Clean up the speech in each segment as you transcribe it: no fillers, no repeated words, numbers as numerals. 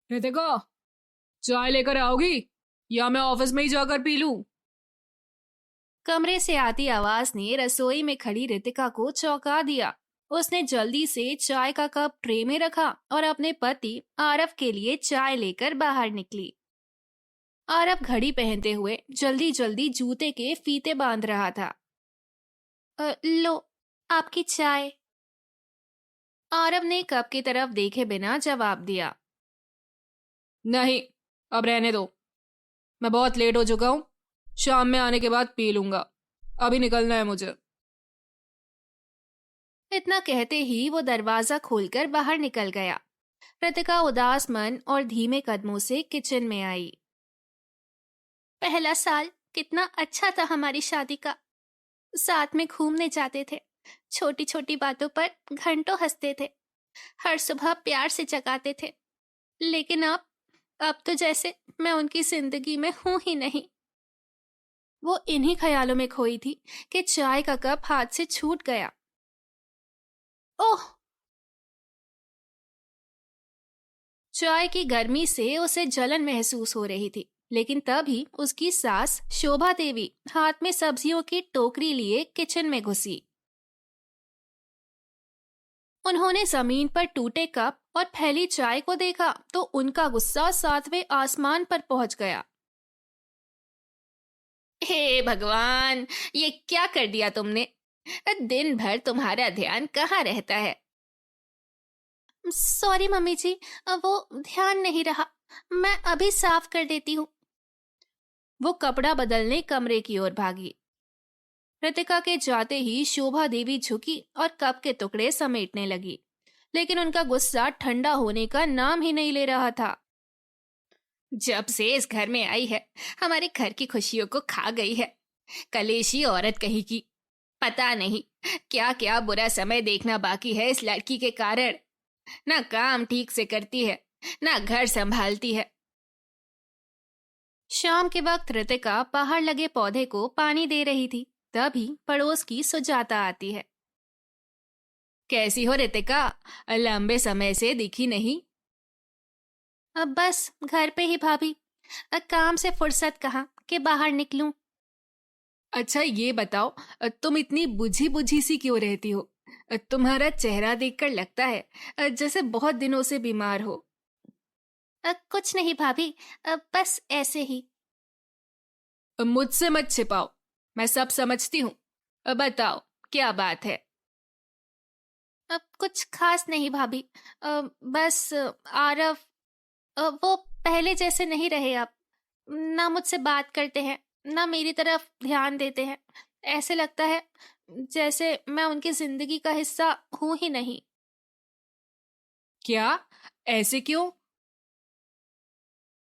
रितिका, चाय लेकर आओगी या मैं ऑफिस में ही जाकर पी लूं? कमरे से आती आवाज ने रसोई में खड़ी रितिका को चौंका दिया। उसने जल्दी से चाय का कप ट्रे में रखा और अपने पति आरव के लिए चाय लेकर बाहर निकली। आरव घड़ी पहनते हुए जल्दी जल्दी जूते के फीते बांध रहा था। लो, आपकी चाय। आरव ने कप की तरफ देखे बिना जवाब दिया। नहीं, अब रहने दो। मैं बहुत लेट हो चुका हूं। शाम में आने के बाद पी लूंगा। अभी निकलना है मुझे। इतना कहते ही वो दरवाजा खोलकर बाहर निकल गया। रितिका उदास मन और धीमे कदमों से किचन में आई। पहला साल कितना अच्छा था हमारी शादी का। साथ में घूमने जाते थे, छोटी छोटी बातों पर घंटों हंसते थे, हर सुबह प्यार से जगाते थे। लेकिन अब तो जैसे मैं उनकी जिंदगी में हूं ही नहीं। वो इन्हीं ख्यालों में खोई थी कि चाय का कप हाथ से छूट गया। ओह! चाय की गर्मी से उसे जलन महसूस हो रही थी, लेकिन तभी उसकी सास शोभा देवी हाथ में सब्जियों की टोकरी लिए किचन में घुसी। उन्होंने जमीन पर टूटे कप और फैली चाय को देखा तो उनका गुस्सा सातवें आसमान पर पहुंच गया। हे भगवान, ये क्या कर दिया तुमने? दिन भर तुम्हारा ध्यान कहाँ रहता है? सॉरी मम्मी जी, वो ध्यान नहीं रहा। मैं अभी साफ कर देती हूँ। वो कपड़ा बदलने कमरे की ओर भागी। रितिका के जाते ही शोभा देवी झुकी और कप के टुकड़े समेटने लगी, लेकिन उनका गुस्सा ठंडा होने का नाम ही नहीं ले रहा था। जब से इस घर में आई है, हमारे घर की खुशियों को खा गई है। कलेशी औरत कहीं की। पता नहीं क्या क्या बुरा समय देखना बाकी है इस लड़की के कारण। ना काम ठीक से करती है, ना घर संभालती है। शाम के वक्त रितिका बाहर लगे पौधे को पानी दे रही थी, तभी पड़ोस की सुजाता आती है। कैसी हो रितिका? लंबे समय से दिखी नहीं। अब बस घर पे ही भाभी। काम से फुर्सत कहाँ कि बाहर निकलूं। अच्छा, ये बताओ, तुम इतनी बुझी बुझी सी क्यों रहती हो? तुम्हारा चेहरा देखकर लगता है जैसे बहुत दिनों से बीमार हो। कुछ नहीं भाभी, बस ऐसे ही। मुझसे मत छिपाओ, मैं सब समझती हूँ। बताओ, क्या बात है? अब कुछ खास नहीं भाभी। बस आरव, वो पहले जैसे नहीं रहे अब। ना मुझसे बात करते हैं, ना मेरी तरफ ध्यान देते हैं। ऐसे लगता है जैसे मैं उनकी जिंदगी का हिस्सा हूं ही नहीं। क्या? ऐसे क्यों?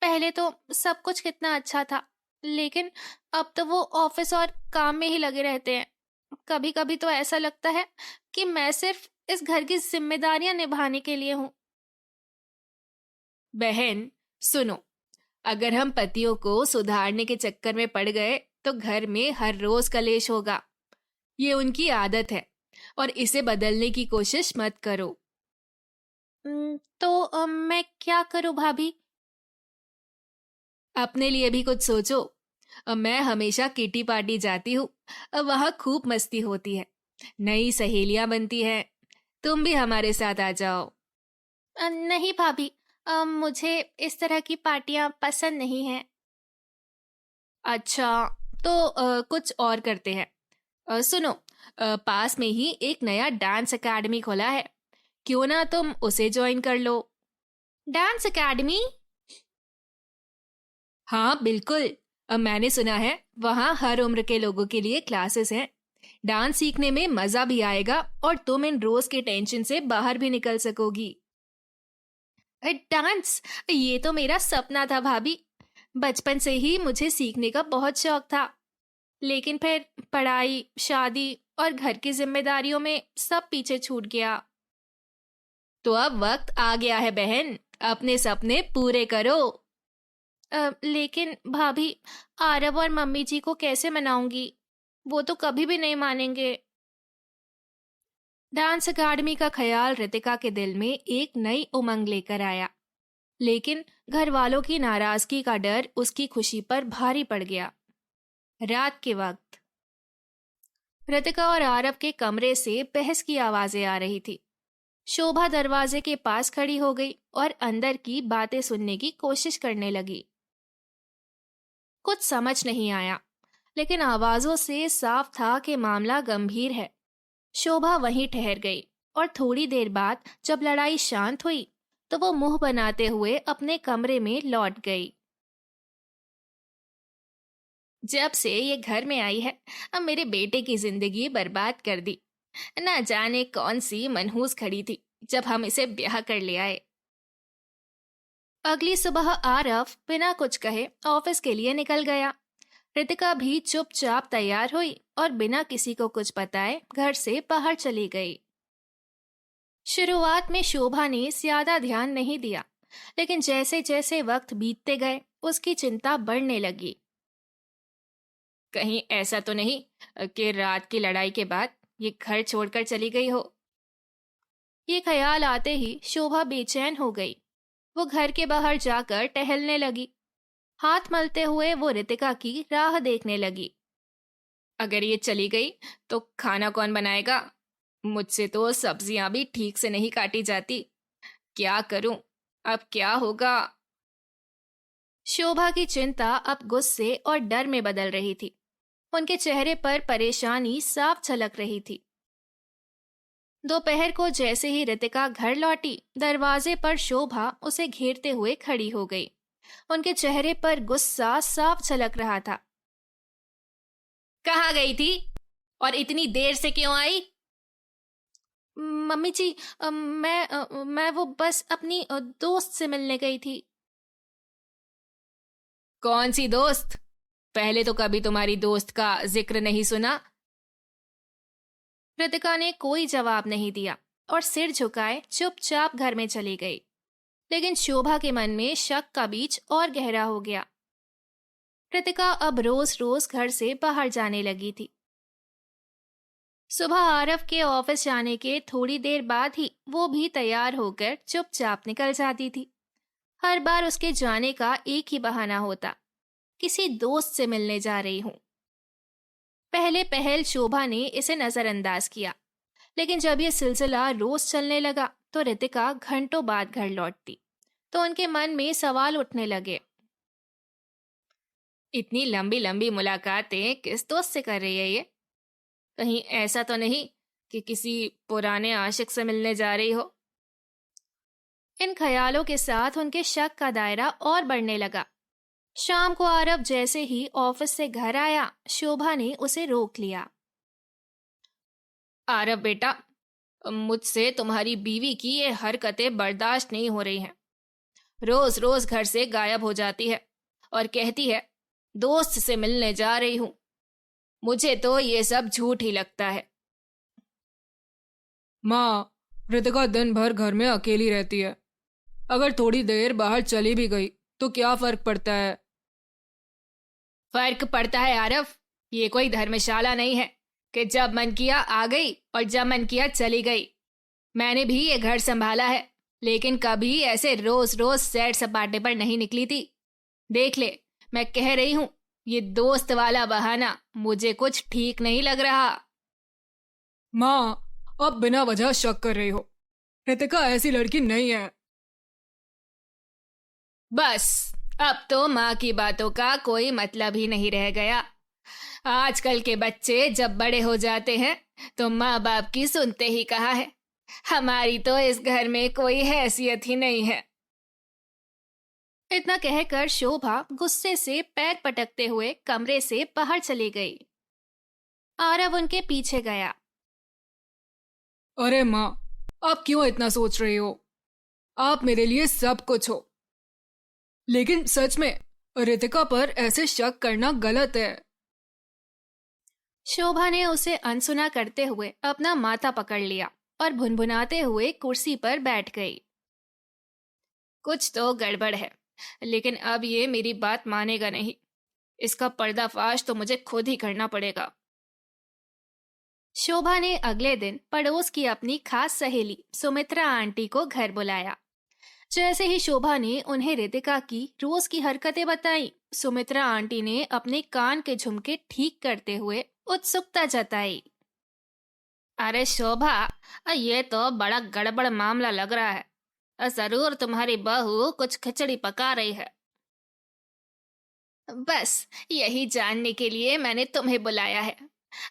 पहले तो सब कुछ कितना अच्छा था, लेकिन अब तो वो ऑफिस और काम में ही लगे रहते हैं। कभी कभी तो ऐसा लगता है कि मैं सिर्फ इस घर की जिम्मेदारियां निभाने के लिए हूँ। बहन, सुनो, अगर हम पतियों को सुधारने के चक्कर में पड़ गए तो घर में हर रोज कलेश होगा। ये उनकी आदत है और इसे बदलने की कोशिश मत करो। तो मैं क्या करूँ भाभी? अपने लिए भी कुछ सोचो। मैं हमेशा किटी पार्टी जाती हूँ। वहाँ खूब मस्ती होती है, नई सहेलियां बनती हैं। तुम भी हमारे साथ आ जाओ। नहीं भाभी, मुझे इस तरह की पार्टियां पसंद नहीं हैं। अच्छा, तो कुछ और करते हैं। सुनो, पास में ही एक नया डांस एकेडमी खोला है। क्यों ना तुम उसे ज्वाइन कर लो? Dance academy? हाँ बिल्कुल। मैंने सुना है वहाँ हर उम्र के लोगों के लिए क्लासेस हैं। डांस सीखने में मजा भी आएगा और तुम इन रोज के टेंशन से बाहर भी निकल सकोगी। डांस, ये तो मेरा सपना था भाभी। बचपन से ही मुझे सीखने का बहुत शौक था, लेकिन फिर पढ़ाई, शादी और घर की जिम्मेदारियों में सब पीछे छूट गया। तो अब वक्त आ गया है बहन, अपने सपने पूरे करो। लेकिन भाभी, आरव और मम्मी जी को कैसे मनाऊंगी? वो तो कभी भी नहीं मानेंगे। डांस अकादमी का ख्याल रितिका के दिल में एक नई उमंग लेकर आया। लेकिन घर वालों की नाराजगी का डर उसकी खुशी पर भारी पड़ गया। रात के वक्त कृतिका और आरव के कमरे से बहस की आवाजें आ रही थी। शोभा दरवाजे के पास खड़ी हो गई और अंदर की बातें सुनने की कोशिश करने लगी। कुछ समझ नहीं आया, लेकिन आवाजों से साफ था कि मामला गंभीर है। शोभा वहीं ठहर गई और थोड़ी देर बाद जब लड़ाई शांत हुई तो वो मुंह बनाते हुए अपने कमरे में लौट गई। जब से ये घर में आई है, अब मेरे बेटे की जिंदगी बर्बाद कर दी। ना जाने कौन सी मनहूस खड़ी थी जब हम इसे ब्याह कर ले आए। अगली सुबह आरव बिना कुछ कहे ऑफिस के लिए निकल गया। कृतिका भी चुपचाप तैयार हुई और बिना किसी को कुछ बताए घर से बाहर चली गई। शुरुआत में शोभा ने ज्यादा ध्यान नहीं दिया, लेकिन जैसे जैसे वक्त बीतते गए उसकी चिंता बढ़ने लगी। कहीं ऐसा तो नहीं कि रात की लड़ाई के बाद ये घर छोड़कर चली गई हो। ये ख्याल आते ही शोभा बेचैन हो गई। वो घर के बाहर जाकर टहलने लगी। हाथ मलते हुए वो रितिका की राह देखने लगी। अगर ये चली गई तो खाना कौन बनाएगा? मुझसे तो सब्जियां भी ठीक से नहीं काटी जाती। क्या करूं? अब क्या होगा? शोभा की चिंता अब गुस्से और डर में बदल रही थी। उनके चेहरे पर परेशानी साफ झलक रही थी। दोपहर को जैसे ही रितिका घर लौटी, दरवाजे पर शोभा उसे घेरते हुए खड़ी हो गई। उनके चेहरे पर गुस्सा साफ झलक रहा था। कहाँ गई थी और इतनी देर से क्यों आई? मम्मी जी, मैं वो बस अपनी दोस्त से मिलने गई थी। कौन सी दोस्त? पहले तो कभी तुम्हारी दोस्त का जिक्र नहीं सुना। कृतिका ने कोई जवाब नहीं दिया और सिर झुकाए चुपचाप घर में चली गई। लेकिन शोभा के मन में शक का बीज और गहरा हो गया। कृतिका अब रोज रोज घर से बाहर जाने लगी थी। सुबह आरव के ऑफिस जाने के थोड़ी देर बाद ही वो भी तैयार होकर चुपचाप निकल जाती थी। हर बार उसके जाने का एक ही बहाना होता, किसी दोस्त से मिलने जा रही हूं। पहले पहल शोभा ने इसे नजरअंदाज किया, लेकिन जब यह सिलसिला रोज चलने लगा तो रितिका घंटों बाद घर लौटती तो उनके मन में सवाल उठने लगे। इतनी लंबी लंबी मुलाकातें किस दोस्त से कर रही है ये? कहीं ऐसा तो नहीं कि किसी पुराने आशिक से मिलने जा रही हो? इन ख्यालों के साथ उनके शक का दायरा और बढ़ने लगा। शाम को आरव जैसे ही ऑफिस से घर आया, शोभा ने उसे रोक लिया। आरव बेटा, मुझसे तुम्हारी बीवी की ये हरकतें बर्दाश्त नहीं हो रही हैं। रोज रोज घर से गायब हो जाती है और कहती है दोस्त से मिलने जा रही हूं। मुझे तो ये सब झूठ ही लगता है। माँ, रितिका दिन भर घर में अकेली रहती है। अगर थोड़ी देर बाहर चली भी गई तो क्या फर्क पड़ता है? फर्क पड़ता है आरव। ये कोई धर्मशाला नहीं है कि जब मन किया आ गई और जब मन किया चली गई। मैंने भी ये घर संभाला है, लेकिन कभी ऐसे रोज रोज सैर सपाटे पर नहीं निकली थी। देख ले, मैं कह रही हूं, ये दोस्त वाला बहाना मुझे कुछ ठीक नहीं लग रहा। माँ, अब बिना वजह शक कर रही हो। रितिका ऐसी लड़की नहीं है। बस, अब तो माँ की बातों का कोई मतलब ही नहीं रह गया। आजकल के बच्चे जब बड़े हो जाते हैं तो माँ बाप की सुनते ही कहा है। हमारी तो इस घर में कोई हैसियत ही नहीं है। इतना कहकर शोभा गुस्से से पैर पटकते हुए कमरे से बाहर चली गई। आरव उनके पीछे गया। अरे माँ, आप क्यों इतना सोच रही हो? आप मेरे लिए सब कुछ हो। लेकिन सच में रितिका पर ऐसे शक करना गलत है। शोभा ने उसे अनसुना करते हुए अपना माथा पकड़ लिया और भुनभुनाते हुए कुर्सी पर बैठ गई। कुछ तो गड़बड़ है, लेकिन अब ये मेरी बात मानेगा नहीं। इसका पर्दाफाश तो मुझे खुद ही करना पड़ेगा। शोभा ने अगले दिन पड़ोस की अपनी खास सहेली सुमित्रा आंटी को घर बुलाया। जैसे ही शोभा ने उन्हें रितिका की रोज की हरकतें बताई, सुमित्रा आंटी ने अपने कान के झुमके ठीक करते हुए उत्सुकता जताई। अरे शोभा, ये तो बड़ा गड़बड़ मामला लग रहा है। जरूर तुम्हारी बहू कुछ खिचड़ी पका रही है। बस यही जानने के लिए मैंने तुम्हें बुलाया है।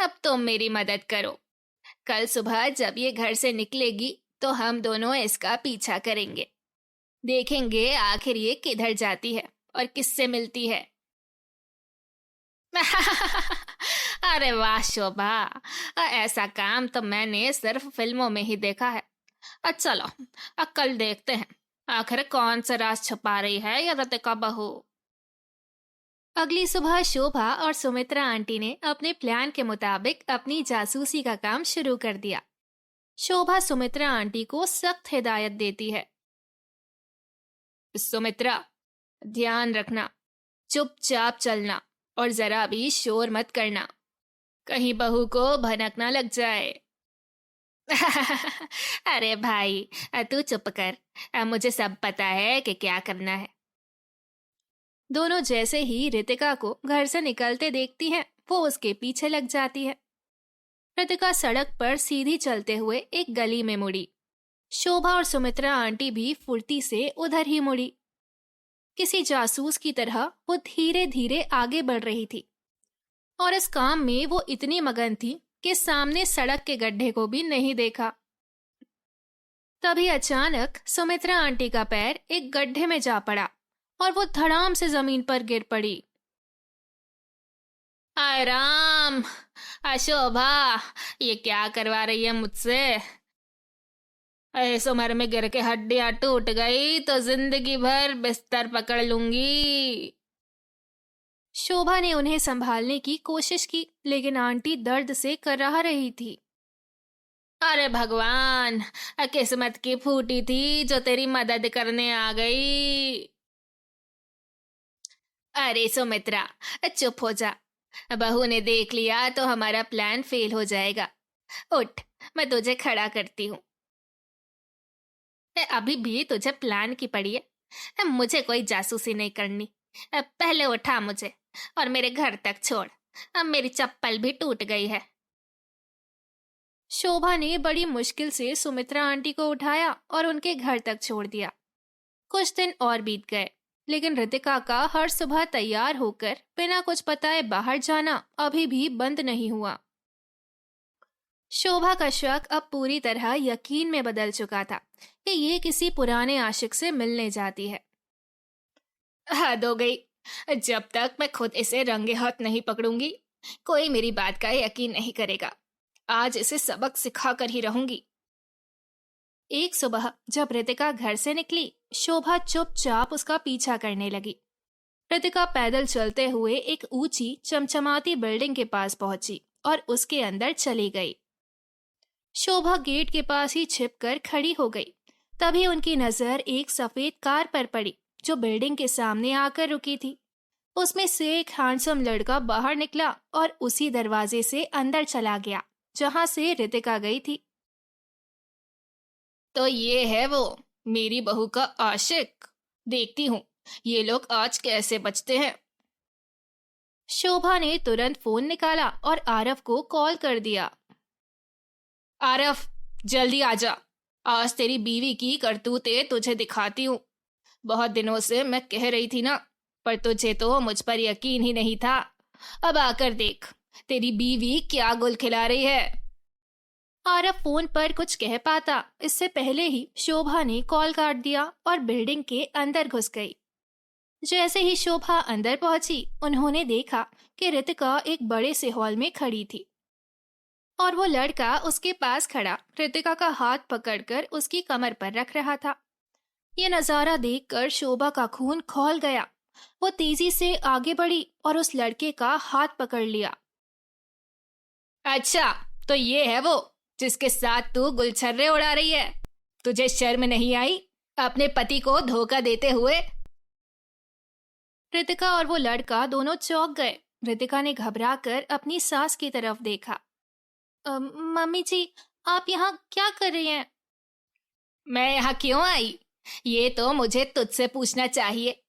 अब तुम मेरी मदद करो। कल सुबह जब ये घर से निकलेगी तो हम दोनों इसका पीछा करेंगे, देखेंगे आखिर ये किधर जाती है और किससे मिलती है। अरे वाह शोभा, ऐसा काम तो मैंने सिर्फ फिल्मों में ही देखा है। चलो कल देखते हैं आखिर कौन सा राज छुपा रही है या रतिका बहू। अगली सुबह शोभा और सुमित्रा आंटी ने अपने प्लान के मुताबिक अपनी जासूसी का काम शुरू कर दिया। शोभा सुमित्रा आंटी को सख्त हिदायत देती है। सुमित्रा, ध्यान रखना, चुपचाप चलना और जरा भी शोर मत करना, कहीं बहू को भनक ना लग जाए। अरे भाई तू चुप कर, मुझे सब पता है कि क्या करना है। दोनों जैसे ही रितिका को घर से निकलते देखती हैं, वो उसके पीछे लग जाती है। रितिका सड़क पर सीधी चलते हुए एक गली में मुड़ी। शोभा और सुमित्रा आंटी भी फुर्ती से उधर ही मुड़ी। किसी जासूस की तरह वो धीरे धीरे आगे बढ़ रही थी और इस काम में वो इतनी मगन थी कि सामने सड़क के गड्ढे को भी नहीं देखा। तभी अचानक सुमित्रा आंटी का पैर एक गड्ढे में जा पड़ा और वो धड़ाम से जमीन पर गिर पड़ी। आय राम, शोभा ये क्या करवा रही है मुझसे? इस उम्र में गिर के हड्डियां टूट गई तो जिंदगी भर बिस्तर पकड़ लूंगी। शोभा ने उन्हें संभालने की कोशिश की, लेकिन आंटी दर्द से कराह रही थी। अरे भगवान, किस्मत की फूटी थी जो तेरी मदद करने आ गई। अरे सुमित्रा, चुप हो जा, बहू ने देख लिया तो हमारा प्लान फेल हो जाएगा। उठ, मैं तुझे खड़ा करती हूँ। अभी भी तुझे प्लान की पड़ी है? मुझे कोई जासूसी नहीं करनी। पहले उठा मुझे और मेरे घर तक छोड़, अब मेरी चप्पल भी टूट गई है। शोभा ने बड़ी मुश्किल से सुमित्रा आंटी को उठाया और उनके घर तक छोड़ दिया। कुछ दिन और बीत गए, लेकिन रितिका का हर सुबह तैयार होकर बिना कुछ बताए बाहर जाना अभी भी बंद नहीं हुआ। शोभा का शक अब पूरी तरह यकीन में बदल चुका था कि ये किसी पुराने आशिक से मिलने जाती है। हद हो गई, जब तक मैं खुद इसे रंगे हाथ नहीं पकड़ूंगी कोई मेरी बात का यकीन नहीं करेगा। आज इसे सबक सिखा कर ही रहूंगी। एक सुबह जब रितिका घर से निकली, शोभा चुपचाप उसका पीछा करने लगी। रितिका पैदल चलते हुए एक ऊंची चमचमाती बिल्डिंग के पास पहुंची और उसके अंदर चली गई। शोभा गेट के पास ही छिपकर खड़ी हो गई। तभी उनकी नजर एक सफेद कार पर पड़ी जो बिल्डिंग के सामने आकर रुकी थी। उसमें से एक हैंडसम लड़का बाहर निकला और उसी दरवाजे से अंदर चला गया जहां से रितिका गई थी। तो ये है वो मेरी बहू का आशिक। देखती हूँ ये लोग आज कैसे बचते हैं। शोभा ने तुरंत फोन निकाला और आरफ को कॉल कर दिया। आरफ, जल्दी आजा, आज तेरी बीवी की करतूतें तुझे दिखाती हूँ। बहुत दिनों से मैं कह रही थी ना, पर तुझे तो मुझ पर यकीन ही नहीं था। अब आकर देख तेरी बीवी क्या गुल खिला रही है। आरफ फोन पर कुछ कह पाता इससे पहले ही शोभा ने कॉल काट दिया और बिल्डिंग के अंदर घुस गई। जैसे ही शोभा अंदर पहुंची, उन्होंने देखा कि रितिका एक बड़े से हॉल में खड़ी थी और वो लड़का उसके पास खड़ा रितिका का हाथ पकड़कर उसकी कमर पर रख रहा था। ये नजारा देखकर शोभा का खून खौल गया। वो तेजी से आगे बढ़ी और उस लड़के का हाथ पकड़ लिया। अच्छा, तो ये है वो जिसके साथ तू गुलछर्रे उड़ा रही है? तुझे शर्म नहीं आई अपने पति को धोखा देते हुए? रितिका और वो लड़का दोनों चौंक गए। रितिका ने घबराकर अपनी सास की तरफ देखा। मम्मी जी, आप यहाँ क्या कर रही हैं? मैं यहाँ क्यों आई? ये तो मुझे तुझसे पूछना चाहिए,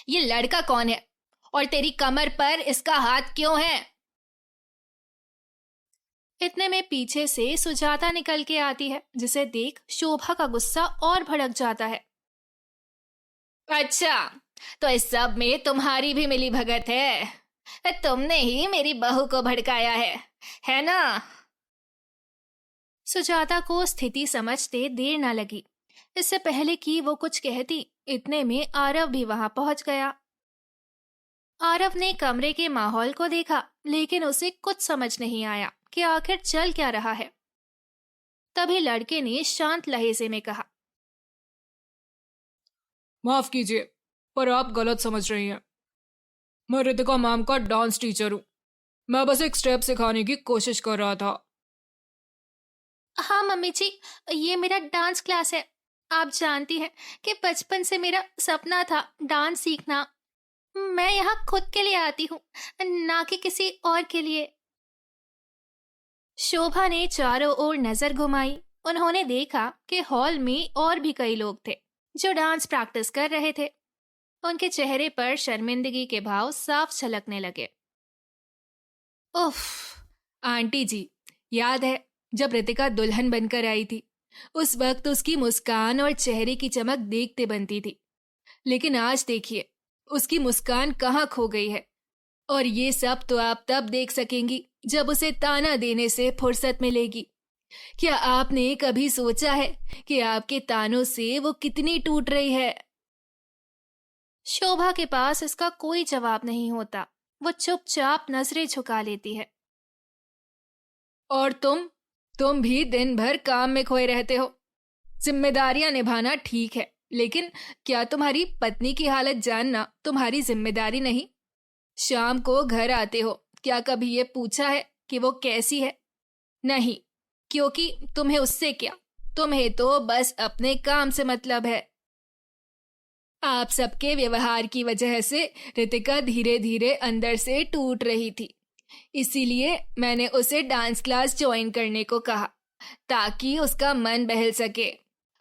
ये लड़का कौन है और तेरी कमर पर इसका हाथ क्यों है? इतने में पीछे से सुजाता निकल के आती है, जिसे देख शोभा का गुस्सा और भड़क जाता है। अच्छा, तो इस सब में तुम्हारी भी मिली भगत है। तुमने ही मेरी बहू को भड़काया है ना? सुजाता को स्थिति समझते देर न लगी। इससे पहले कि वो कुछ कहती, इतने में आरव भी वहां पहुंच गया। आरव ने कमरे के माहौल को देखा, लेकिन उसे कुछ समझ नहीं आया कि आखिर चल क्या रहा है। तभी लड़के ने शांत लहजे में कहा, माफ कीजिए, पर आप गलत समझ रही हैं। मैं रितिका मैम का डांस टीचर हूँ। मैं बस एक स्टेप सिखाने की कोशिश कर रहा था। हाँ मम्मी जी, ये मेरा डांस क्लास है। आप जानती हैं कि बचपन से मेरा सपना था डांस सीखना। मैं यहाँ खुद के लिए आती हूँ, ना कि किसी और के लिए। शोभा ने चारों ओर नजर घुमाई। उन्होंने देखा कि हॉल में और भी कई लोग थे जो डांस प्रैक्टिस कर रहे थे। उनके चेहरे पर शर्मिंदगी के भाव साफ झलकने लगे। उफ, आंटी जी, याद है जब रितिका दुल्हन बनकर आई थी? उस वक्त उसकी मुस्कान और चेहरे की चमक देखते बनती थी, लेकिन आज देखिए उसकी मुस्कान कहाँ खो गई है। और ये सब तो आप तब देख सकेंगी जब उसे ताना देने से फुर्सत मिलेगी। क्या आपने कभी सोचा है कि आपके तानों से वो कितनी टूट रही है? शोभा के पास इसका कोई जवाब नहीं होता। वो चुपचाप नजरें झुका लेती है। और तुम भी दिन भर काम में खोए रहते हो। जिम्मेदारियां निभाना ठीक है, लेकिन क्या तुम्हारी पत्नी की हालत जानना तुम्हारी जिम्मेदारी नहीं? शाम को घर आते हो, क्या कभी ये पूछा है कि वो कैसी है? नहीं, क्योंकि तुम्हें उससे क्या, तुम्हें तो बस अपने काम से मतलब है। आप सबके व्यवहार की वजह से रितिका धीरे धीरे अंदर से टूट रही थी। इसीलिए मैंने उसे डांस क्लास ज्वाइन करने को कहा, ताकि उसका मन बहल सके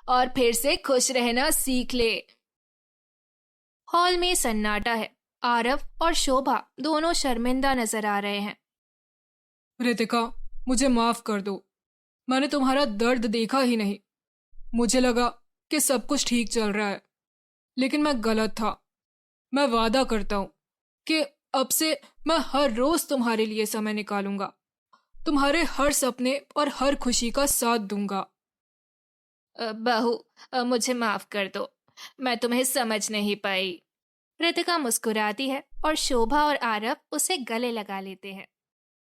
और फिर से खुश रहना सीख ले। हॉल में सन्नाटा है। आरव और शोभा दोनों शर्मिंदा नजर आ रहे हैं। रितिका, मुझे माफ कर दो। मैंने तुम्हारा दर्द देखा ही नहीं। मुझे लगा कि सब कुछ ठीक चल रहा है, लेकिन मैं गलत था। मैं वादा करता हूँ कि अब से मैं हर रोज तुम्हारे लिए समय निकालूंगा, तुम्हारे हर सपने और हर खुशी का साथ दूंगा। बहू, मुझे माफ कर दो, मैं तुम्हें समझ नहीं पाई। रितिका मुस्कुराती है और शोभा और आरव उसे गले लगा लेते हैं।